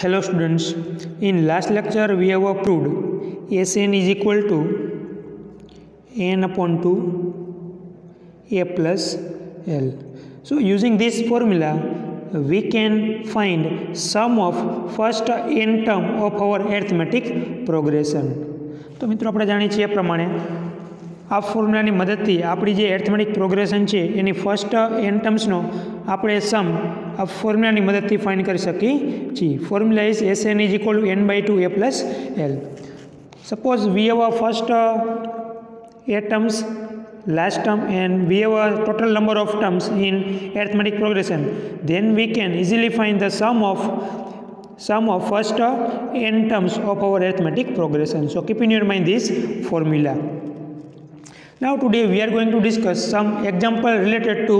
Hello students, in last lecture we have proved Sn is equal to n upon 2 a plus l. So using this formula we can find sum of first n term of our arithmetic progression. तो मित्रों આપણે જાણીએ છીએ એ પ્રમાણે આ ફોર્મ્યુલાની મદદથી આપણી જે એરિથમેટિક પ્રોગ્રેશન છે એની ફર્સ્ટ n ટર્મ્સનો આપણે સમ આ ફોર્મ્યુલાની મદદથી ફાઇન્ડ કરી શકીએ છીએ. Formula is Sn is equal to n by 2 a plus l. Suppose we have a first a terms, last term, and we have a total number of terms in arithmetic progression. Then we can easily find the sum of first n terms of our arithmetic progression. So keep in your mind this formula. Now today we are going to discuss some example related to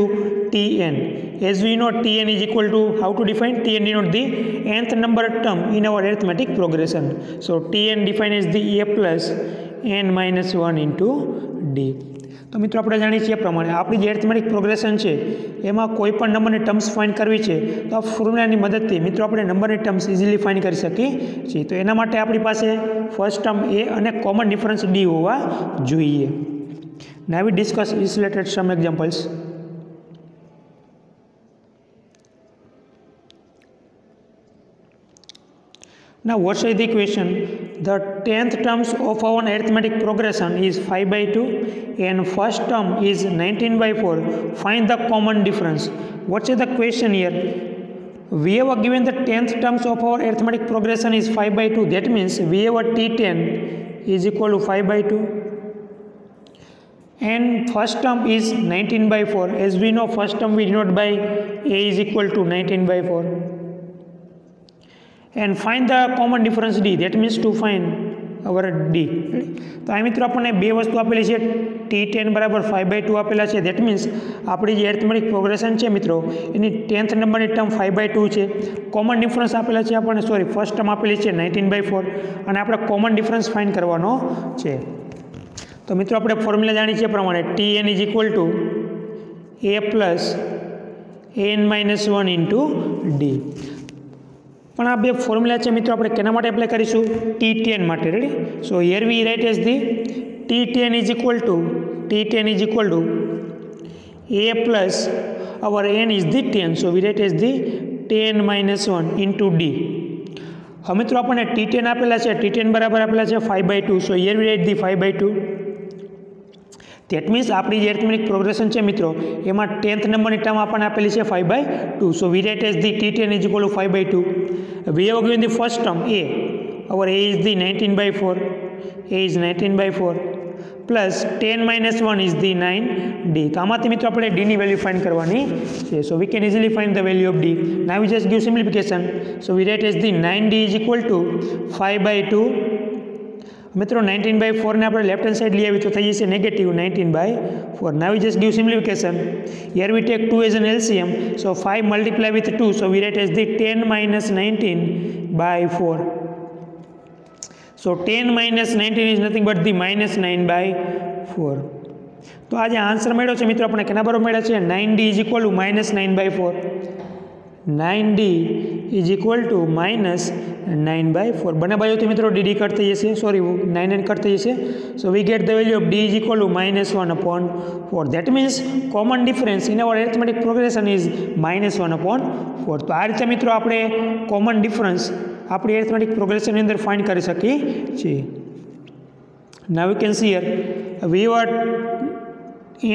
Tn. As we know, Tn is equal to, how to define? Tn denote the nth number term in our arithmetic progression. So Tn defined as the a plus n minus 1 into d. તો મિત્રો આપણે જાણીએ છીએ પ્રમાણે આપણી જે arithmetic progression છે એમાં કોઈ પણ નંબરની ટર્મ્સ ફાઇન્ડ કરવી છે તો આ ફોર્મ્યુલાની મદદથી મિત્રો આપણે નંબરની ટર્મ્સ ઇઝીલી ફાઇન્ડ કરી શકીએ છીએ. તો એના માટે આપણી પાસે ફર્સ્ટ ટર્મ એ અને કોમન ડિફરન્સ ડી હોવા જોઈએ. Now we discuss isolated some examples. Now what is the equation? The 10th terms of our arithmetic progression is 5 by 2 and first term is 19 by 4. Find the common difference. What is the question here? We have given the 10th terms of our arithmetic progression is 5 by 2. That means we have a T10 is equal to 5 by 2. And first term is 19 by 4. As we know, first term we denote by a is equal to 19 by 4. And find the common difference d. That means to find our d. તો આ મિત્રો આપણને બે વસ્તુ આપેલી છે T10 બરાબર 5 by 2 આપેલા છે. That means આપણી જે એરિથમેટિક પ્રોગ્રેશન છે મિત્રો એની 10th નંબરની ટર્મ 5 by 2 છે. કોમન ડિફરન્સ આપેલા છે આપણને, ફર્સ્ટ ટર્મ આપેલી છે 19 by 4 અને આપણે કોમન ડિફરન્સ ફાઇન્ડ કરવાનો છે. તો મિત્રો આપણે ફોર્મ્યુલા જાણીએ છીએ પ્રમાણે Tn is equal to a plus n minus 1 into d. પણ આ બે ફોર્મ્યુલા છે મિત્રો આપણે કેના માટે એપ્લાય કરીશું? T10 માટે. Ready? So here we write as the T10 is equal to a plus our n is the 10. So we write as the 10 minus 1 into d. હવે મિત્રો આપણને T10 આપેલા છે, T10 બરાબર આપેલા છે 5 by 2. So here we write the 5 by 2. That means આપણી જે એરિથમેટિક પ્રોગ્રેશન છે મિત્રો એમાં 10th નંબરની ટર્મ આપણને આપેલી છે 5 by 2. So we write as the T10 is equal to 5 by 2. We have given the first term a. Our a is the 19 by 4. A is 19 by 4 plus 10 minus 1 is the 9d. તો આમાંથી મિત્રો આપણે d ની value find કરવાની છે. So we can easily find the value of d. Now we just give simplification. So we write as the 9d is equal to 5 by 2. મિત્રો 19 by 4 ને આપણે લેફ્ટ હેન્ડ સાઈડ લઈ આવી તો થઈ જશે negative 19 by 4. Now we just give simplification. Here we take 2 as an LCM. So 5 multiply with 2. So we write as the 10 minus 19 by 4. So 10 minus 19 is nothing but the minus 9 by 4. તો આ જે answer મળ્યો છે મિત્રો આપણે કેના બરાબર મળ્યા છે? 9d is equal to minus 9 by 4. 9d is equal to minus 9 by 4. બંને બાજુથી મિત્રો dd કટ થઈ જશે, 9 કટ થઈ જશે. So we get the value of d is equal to minus 1 upon 4. That means common difference in our arithmetic progression is minus 1 upon 4. તો આ રીતે મિત્રો આપણે કોમન ડિફરન્સ આપણી arithmetic progression ની અંદર ફાઇન્ડ કરી શકીએ છીએ. Now we can see here we were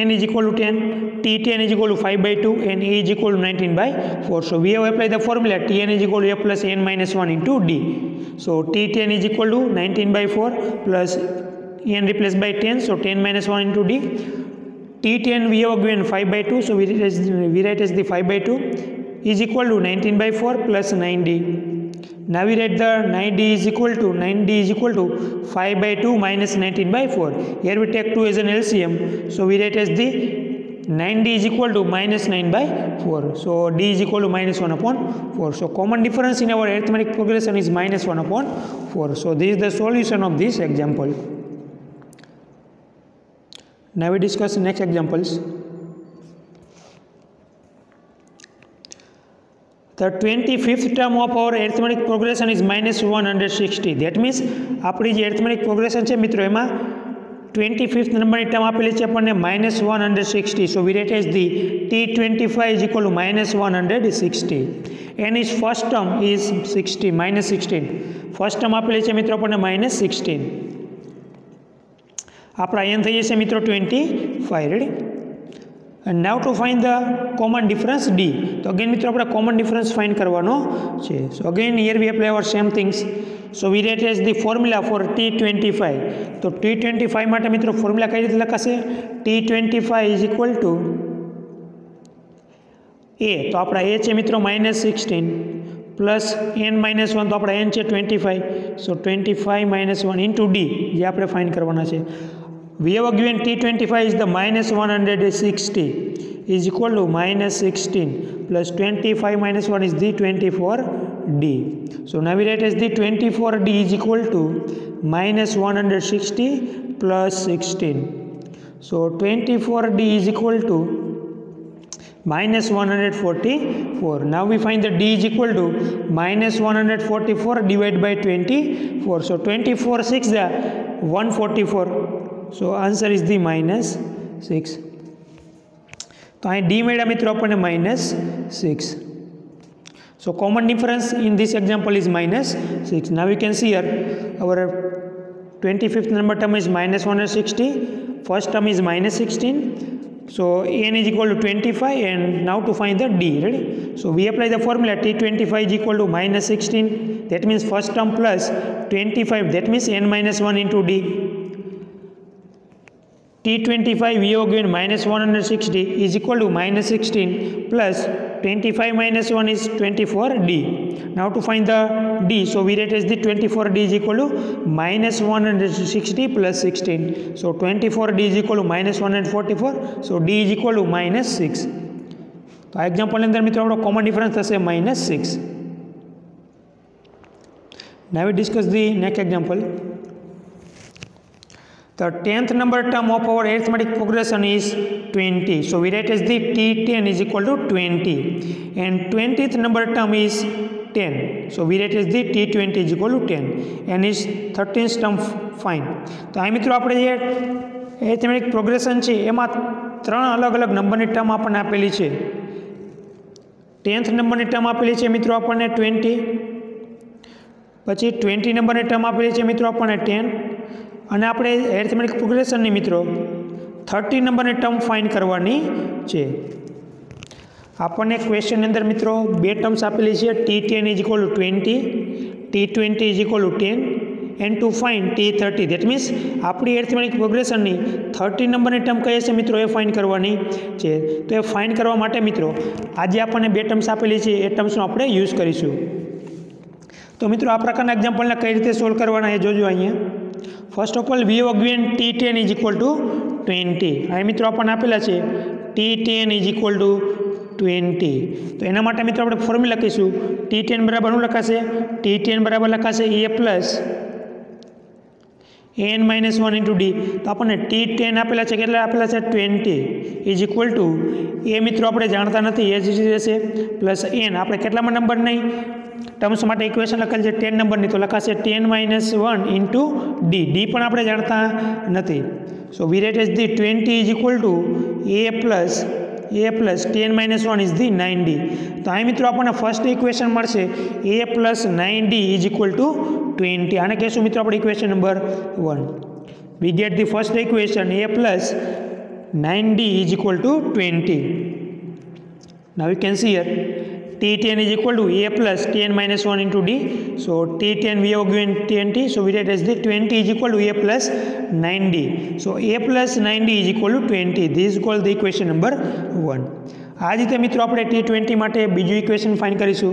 n is equal to 10, T10 is equal to 5 by 2 and a is equal to 19 by 4. So we have applied the formula Tn is equal to a plus n minus 1 into d. So T10 is equal to 19 by 4 plus n replaced by 10. So 10 minus 1 into d. T10 we have given 5 by 2. So we write as the 5 by 2 is equal to 19 by 4 plus 9d. Now we write the 9d is equal to 5 by 2 minus 19 by 4. Here we take 2 as an LCM. So we write as the 9d is equal to minus 9 by 4. So d is equal to minus 1 upon 4. So common difference in our arithmetic progression is minus 1 upon 4. So this is the solution of this example. Now we discuss next examples. The 25th term of our arithmetic progression is -160. That means આપણી જે arithmetic progression છે મિત્રો એમાં 25th નંબરની term આપેલી છે આપણને -160. So we write as the T25 is equal to -160 and its first term is 60 -16. First term આપેલી છે મિત્રો આપણને -16. આપણા n થઈ જશે મિત્રો 25. Ready. And now to find the common difference D. તો again મિત્રો આપણે common difference find કરવાનો છે. So again here we apply our same things. So we write as the formula for T25. તો T25 માટે મિત્રો ફોર્મ્યુલા કઈ રીતે લખાશે? T25 is equal to A. તો આપણા A છે મિત્રો -16 પ્લસ n-1 તો આપણા n છે 25. સો 25 -1 into D જે આપણે ફાઇન્ડ કરવાના છે. We have given T25 is the -160 is equal to -16 plus 25 -1 is the 24D. So now we write as the 24D is equal to -160 plus 16. So 24D is equal to -144. Now we find that D is equal to -144 divided by 24. So 24 6 is 144. So answer is the -6. તો અહીં D મળ્યા મિત્રો આપણને -6. So common difference in this example is -6. Now we can see here our 25th number term is -160. First term is -16. So n is equal to 25 and now to find the D. Ready? So we apply the formula T25 is equal to -16. That means first term plus 25. That means n-1 into D. T25 we have given -160 is equal to -16 plus 25 -1 is 24D. Now to find the D, so we write as the 24D is equal to -160 plus 16. So 24D is equal to -144. So D is equal to -6. તો આ એક્ઝામ્પલની અંદર મિત્રો આપણો common difference થશે -6. Now we discuss the next example. The 10th number term of our arithmetic progression is 20. So we write as the T10 is equal to 20 and 20th number term is 10. So we write as the T20 is equal to 10 and is 13th term find. તો આ મિત્રો આપણે જે arithmetic progression છે એમાં ત્રણ અલગ અલગ નંબરની ટર્મ આપણને આપેલી છે. 10th નંબરની ટર્મ આપેલી છે મિત્રો આપણને 20, પછી 20 નંબરની ટર્મ આપેલી છે મિત્રો આપણને 10 અને આપણે એરિથમેટિક પ્રોગ્રેશનની મિત્રો 30 નંબરની ટર્મ ફાઇન્ડ કરવાની છે. આપણને ક્વેશ્ચનની અંદર મિત્રો બે ટર્મ્સ આપેલી છે T10 is equal to 20, T20 is equal two 10 and to find T30. That means આપણી એરિથમેટિક પ્રોગ્રેશનની 30 નંબરની ટર્મ કઈ છે મિત્રો એ ફાઇન્ડ કરવાની છે. તો એ ફાઇન્ડ કરવા માટે મિત્રો આજે આપણને બે ટર્મ્સ આપેલી છે એ ટર્મ્સનો આપણે યુઝ કરીશું. તો મિત્રો આ પ્રકારના એક્ઝામ્પલને કઈ રીતે સોલ્વ કરવાના એ જોજો. અહીંયા first of all we have given T10 is equal to 20. અહીં મિત્રો આપણને આપેલા છે T10 ઇઝ ઇક્વલ ટુ 20. તો એના માટે મિત્રો આપણે ફોર્મ્યુલા લખીશું T10 બરાબર શું લખાશે? T10 બરાબર લખાશે A plus n-1 into D. તો આપણને T10 આપેલા છે કેટલા આપેલા છે 20 ઇઝ ઇક્વલ ટુ એ મિત્રો આપણે જાણતા નથી એ જ રહેશે પ્લસ n. આપણે કેટલામાં નંબર નહીં ટર્મ્સ માટે ઇક્વેશન લખેલ છે 10 નંબરની તો લખાશે 10-1 ઇન્ટુ D. D પણ આપણે જાણતા નથી. So we write as the 20 is equal to A plus 10-1 is the 9D. તો અહીં મિત્રો આપણને ફર્સ્ટ ઇક્વેશન મળશે A plus 9D is equal to 20. આને કહેશું મિત્રો આપણે equation number 1. We get the first equation A plus 9D is equal to 20. Now you can see here T10 is equal to A plus 10-1 into D. So T10 we have given 20. So we write as the 20 is equal to A plus 9D. So A plus 9D is equal to 20. This is called the equation number 1. આ જ રીતે મિત્રો આપણે T20 માટે બીજું equation find કરીશું.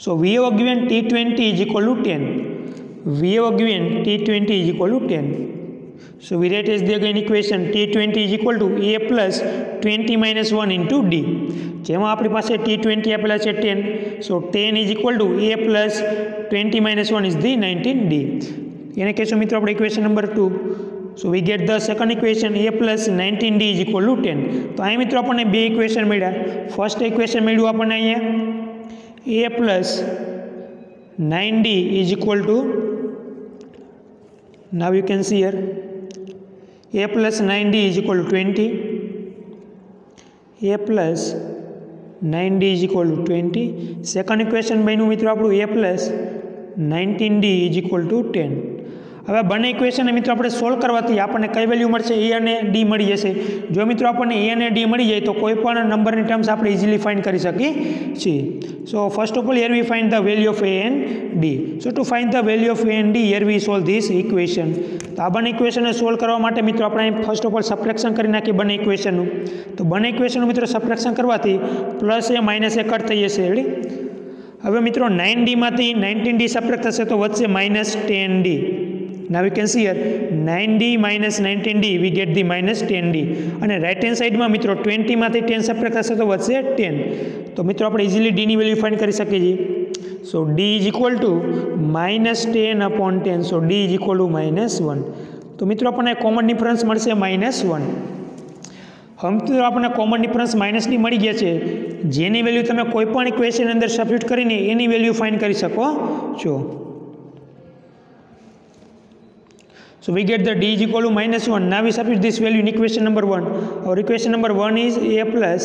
So we have given T20 is equal to 10. We have given T20 is equal to 10. So we write as the again equation T20 is equal to A plus 20-1 into D. જેમાં આપણી પાસે T20 આપેલા છે 10. So 10 is equal to A plus 20-1 is the 19D. એને કહેશું મિત્રો આપણે equation number 2. So we get the second equation a plus 19d is equal two 10. તો અહીં મિત્રો આપણને બે ઇક્વેશન મળ્યા. ફર્સ્ટ ઇક્વેશન મળ્યું આપણને અહીંયા a plus 9d is equal two, now you can see here a plus 9d is equal to 20. a plus 9d is equal to 20. Second equation બન્યું મિત્રો આપણું a plus 19d is equal to 10. હવે બંને ઇક્વેશનને મિત્રો આપણે solve કરવાથી આપણને કઈ વેલ્યુ મળશે? a અને d મળી જશે. જો મિત્રો આપણને a અને d મળી જાય તો કોઈ પણ નંબરની ટર્મ્સ આપણે ઇઝીલી ફાઇન્ડ કરી શકીએ છીએ. So first of all here we find the value of a and d. So two find the value of a and d here we solve this equation. તો આ બંને ઇક્વેશનને સોલ્વ કરવા માટે મિત્રો આપણે ફર્સ્ટ ઓફ ઓલ સબટ્રેક્શન કરી નાખીએ બંને ઇક્વેશનનું. તો બંને ઇક્વેશનનું મિત્રો સબટ્રેક્શન કરવાથી plus a minus a cut થઈ જશે. રેડી? હવે મિત્રો 9d માંથી 19d સબટ્રેક્ટ થશે તો વધશે minus 10d. Now you can see here 9d minus 19d we get the minus 10d. અને રાઇટ હેન્ડ સાઈડમાં મિત્રો 20 માંથી 10 સબટ્રેક્ટ થશે તો વધશે 10. તો મિત્રો આપણે ઇઝીલી d ની વેલ્યુ ફાઇન્ડ કરી શકીએ છીએ. સો d is equal two minus 10 upon 10. So d is equal two minus 1. તો મિત્રો આપણને કોમન ડિફરન્સ મળશે માઇનસ 1. હવે મિત્રો આપણને કોમન ડિફરન્સ માઇનસ ડી મળી ગયા છે, જેની વેલ્યુ તમે કોઈ પણ ઇક્વેશન અંદર સબસ્ટિટ્યુટ કરીને એની વેલ્યુ ફાઇન્ડ કરી શકો છો. So we get the d is equal to minus 1. Now we substitute this value in equation number 1. Our equation number 1 is a plus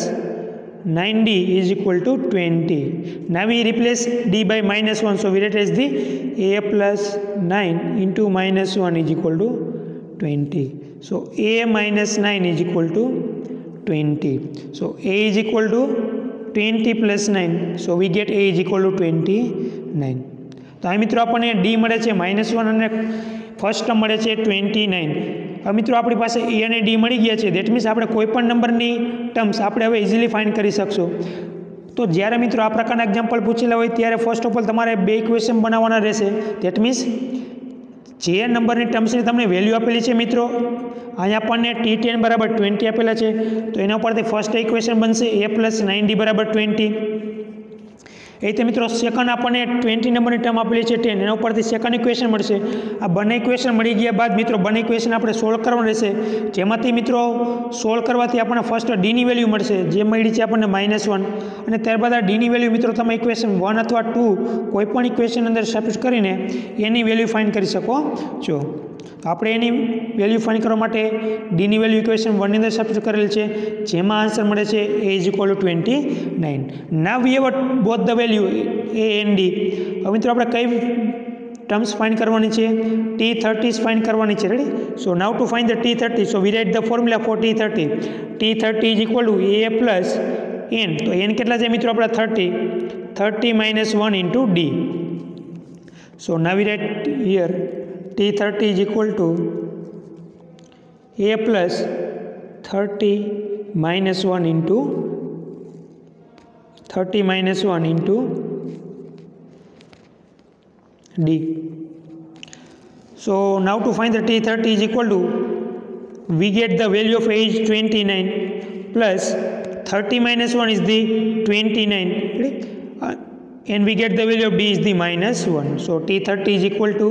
9d is equal to 20. Now we replace d by minus 1. So we replace the a plus 9 into minus 1 is equal to 20. So a minus 9 is equal to 20. So a is equal to 20 plus 9. So we get a is equal to 29. તો આ મિત્રો આપણને d મળે છે -1 અને first term મળે છે 29. હવે મિત્રો આપણી પાસે a અને d મળી ગયા છે. દેટ મીન્સ આપણે કોઈ પણ નંબરની ટર્મ્સ આપણે હવે ઇઝીલી ફાઇન્ડ કરી શકશું. તો જ્યારે મિત્રો આ પ્રકારના એક્ઝામ્પલ પૂછેલા હોય ત્યારે ફર્સ્ટ ઓફ ઓલ તમારે બે ઇક્વેશન બનાવવાના રહેશે. દેટ મીન્સ જે નંબરની ટર્મ્સની તમને વેલ્યુ આપેલી છે મિત્રો, અહીંયા આપણને t10 બરાબર 20 આપેલા છે, તો એના ઉપરથી ફર્સ્ટ ઇક્વેશન બનશે a પ્લસ 9d બરાબર 20. એ રીતે મિત્રો સેકન્ડ આપણને 20 નંબરની ટર્મ આપેલી છે 10, એના ઉપરથી સેકન્ડ ઇક્વેશન મળશે. આ બંને ઇક્વેશન મળી ગયા બાદ મિત્રો બંને ઇક્વેશન આપણે સોલ્વ કરવાનું રહેશે, જેમાંથી મિત્રો સોલ્વ કરવાથી આપણને ફર્સ્ટ ડીની વેલ્યુ મળશે, જે મળી છે આપણને -1. અને ત્યારબાદ આ ડીની વેલ્યુ મિત્રો તમે ઇક્વેશન 1 અથવા 2 કોઈ પણ ઇક્વેશન અંદર સબસ્ટિટ્યુટ કરીને એની વેલ્યુ ફાઇન્ડ કરી શકો છો. આપણે એની વેલ્યુ ફાઇન્ડ કરવા માટે ડીની વેલ્યુ ઇક્વેશન 1 ની અંદર સબસ્ટિટ્યુટ કરેલ છે, જેમાં આન્સર મળે છે a is equal two 29. Now we have both the value a and d. હવે મિત્રો આપણે કઈ ટર્મ્સ ફાઇન્ડ કરવાની છે? t30 ફાઇન્ડ કરવાની છે. Ready? So now to find the t30, so we write the formula for t30. t30 is equal to a plus n. તો n કેટલા છે મિત્રો આપણા 30 minus 1 into d. So now we write here t30 is equal to a plus 30 minus 1 into d. So now to find the t30 is equal to, we get the value of a is 29 plus 30 minus 1 is the 29, and we get the value of d is the -1. So t30 is equal to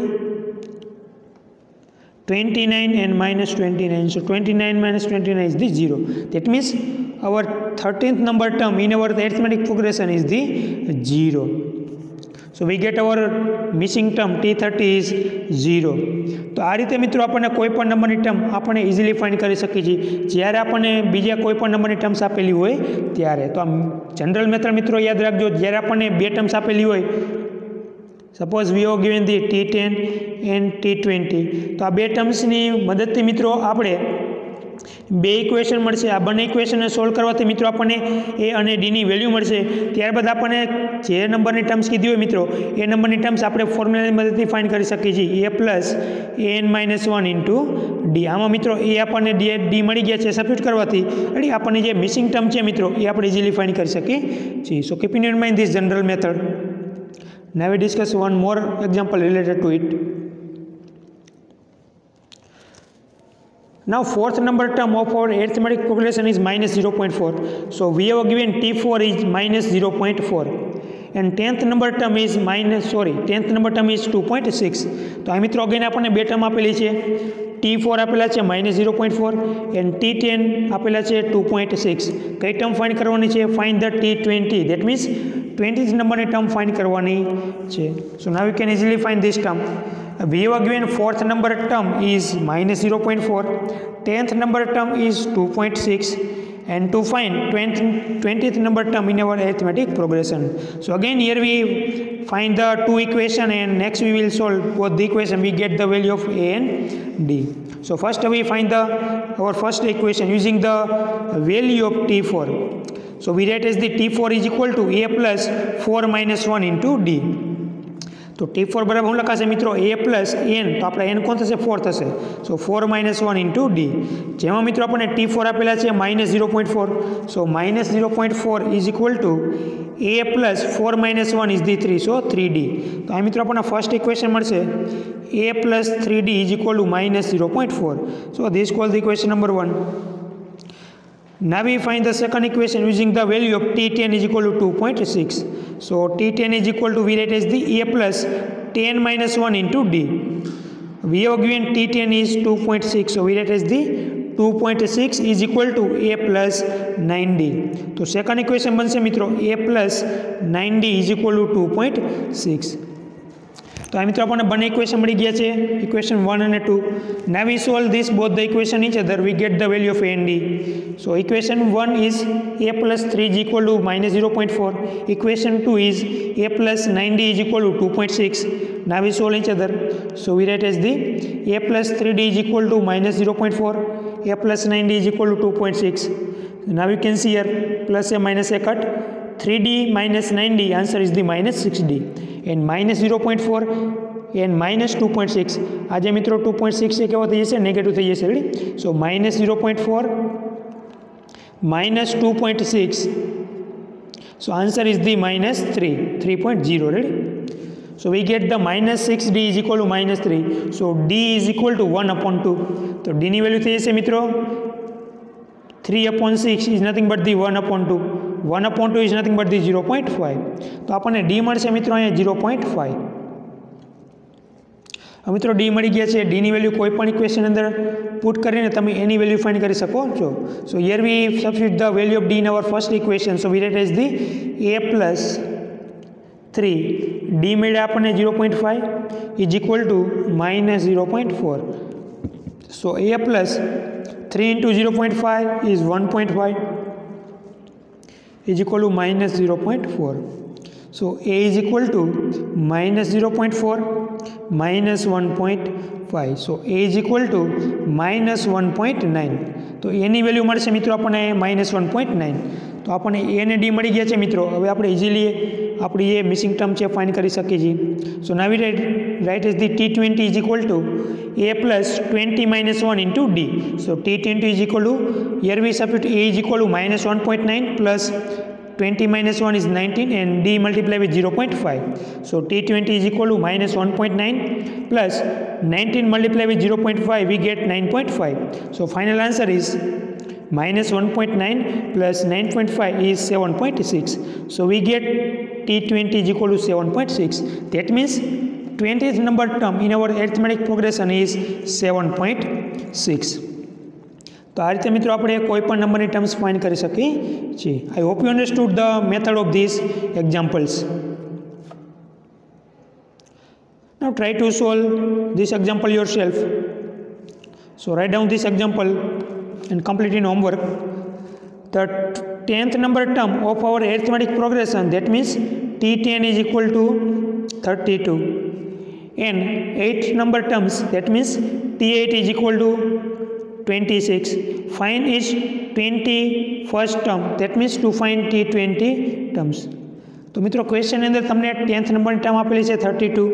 29 and minus 29. So 29 minus 29 is the 0. That means our 13th number term in our arithmetic progression is the 0. So we get our missing term t30 is 0. તો આ રીતે મિત્રો આપણને કોઈ પણ નંબરની term આપણે easily find કરી શકીએ છીએ જ્યારે આપણને બીજા કોઈ પણ નંબરની ટર્મ્સ આપેલી હોય ત્યારે. તો આ જનરલ મેથડ મિત્રો યાદ રાખજો, જ્યારે આપણને બે ટર્મ્સ આપેલી હોય, suppose we have given the t10 and t20, તો આ બે ટર્મ્સની મદદથી મિત્રો આપણે બે ઇક્વેશન મળશે. આ બંને ઇક્વેશનને સોલ્વ કરવાથી મિત્રો આપણને એ અને ડીની વેલ્યુ મળશે. ત્યારબાદ આપણને જે નંબરની ટર્મ્સ કીધી હોય મિત્રો એ નંબરની ટર્મ્સ આપણે ફોર્મ્યુલાની મદદથી ફાઇન્ડ કરી શકીએ છીએ, a plus an-1 into D. આમાં મિત્રો એ આપણને ડી મળી ગયા છે સબસ્ટિટ્યુટ કરવાથી, એટલે આપણને જે મિસિંગ ટર્મ છે મિત્રો એ આપણે ઇઝીલી ફાઇન્ડ કરી શકીએ છીએ. સો keep in mind this general method. Now we discuss one more example related to it. Now fourth number term of our arithmetic progression is -0.4. So we have given t4 is -0.4 and 10th number term is 2.6. તો આ મિત્રો again આપણને બે term આપેલી છે, T4 આપેલા છે -0.4 and T10 આપેલા છે 2.6. કઈ ટર્મ ફાઇન્ડ કરવાની છે? Find the T20. That means 20th નંબરની ટર્મ ફાઇન્ડ કરવાની છે. So now you can easily find this term. We have given 4th number term is -0.4, 10th number term is 2.6, and to find 20th number term in our arithmetic progression. So again here we find the two equation, and next we will solve both the equation. We get the value of A and D. So first we find our first equation using the value of T4. So we write as the T4 is equal to A plus 4 minus 1 into D. तो T4 बराबर શું લખાશે મિત્રો? A plus n, તો આપણે n કોણ થશે? 4 થશે. સો 4 માઇનસ 1 ઇન્ટુ ડી. જેમાં મિત્રો આપણને T4 આપેલા છે -0.4. સો -0.4 is equal to A plus 4 minus 1 is the 3. So 3D. તો આ મિત્રો આપણને ફર્સ્ટ ઇક્વેશન મળશે A plus 3D is equal two -0.4. So this call the equation number 1. Now we find the second equation using the value of T10 is equal to 2.6. So T10 is equal to, we write as the A plus 10 minus 1 into D. We have given T10 is 2.6. So we write as the 2.6 is equal to A plus 9D. So second equation Banse मित्रों A plus 9D is equal to 2.6. तो आ मित्रों अपन बने equation मળી ગયા છે, equation 1 અને 2. Now we solve this both the equation each other, we get the value of A and D. So equation 1 is A plus 3 is equal to -0.4. Equation 2 is A plus 9D is equal to 2.6. Now we solve each other. So we write as the A plus 3D is equal to -0.4. A plus 9D is equal to 2.6. Now you can see here plus A minus A cut. 3D minus 9D, answer is the -6D. And -0.4 and -2.6. આજે મિત્રો 2.6 એ કેવો થઈ જશે? Negative થઈ જશે. Ready? So -0.4 -2.6. So answer is the -3.0. Ready? So we get the -6D is equal to -3. So D is equal to 1/2. તો D ની value થઈ જશે મિત્રો 3/6 is nothing but the 1/2. 1/2 is nothing but the 0.5. તો આપણને D મળશે મિત્રો અહીંયા 0.5. હવે મિત્રો D મળી ગયા છે. D ની વેલ્યુ કોઈ પણ ઇક્વેશન અંદર પુટ કરીને તમે એની વેલ્યુ ફાઇન્ડ કરી શકો છો. સો here V substitute the value of D in our first equation. So we write as the A plus 3. D મળ્યા આપણને 0.5 is equal to -0.4. So A plus 3 into 0.5 is 1.5 is equal to -0.4. So A is equal to -0.4 minus 1.5. So A is equal to -1.9. તો એની value મળશે મિત્રો આપણને -1.9. તો આપણને A અને D મળી ગયા છે મિત્રો. હવે આપણે ઇઝીલી આપણી એ મિસિંગ ટર્મ છે ફાઇન્ડ કરી શકીએ છીએ. So now we write as the T20 is equal to A plus 20 minus 1 into D. So T20 is equal to, here we substitute A is equal to -1.9 plus 20 minus 1 is 19 and D multiply with 0.5. So T20 is equal to -1.9 plus 19 multiply with 0.5, we get 9.5. So final answer is -1.9 plus 9.5 is 7.6. So we get T20 is equal to 7.6. That means 20th number term in our arithmetic progression is 7.6. તો આ રીતે મિત્રો આપણે કોઈ પણ નંબરની terms find કરી શકીએ છીએ. I hope you understood the method of this examples. Now try to solve this example your self. So write down this example and complete in homework. The 10th number term of our arithmetic progression, that means T10 is equal to 32, and 8th number terms, that means T8 is equal to 26. Find its 21st term, that means to find T20 terms. તો મિત્રો ક્વેશ્ચનની અંદર તમને 10th નંબરની term આપેલી છે 32,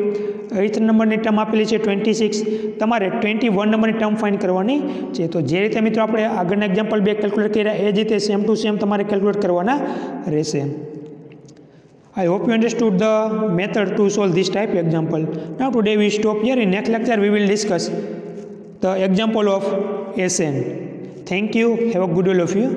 8th નંબરની term આપેલી છે 26. તમારે 21 નંબરની ટર્મ ફાઇન્ડ કરવાની છે. તો જે રીતે મિત્રો આપણે આગળના એક્ઝામ્પલ 2 કેલ્ક્યુલેટ કર્યા એ જ રીતે સેમ ટુ સેમ તમારે કેલ્ક્યુલેટ કરવાના રહેશે. I hope you understood the method to solve this type example. Now today we stop here. In next lecture we will discuss the example of SN. Thank you. Have a good day all of you.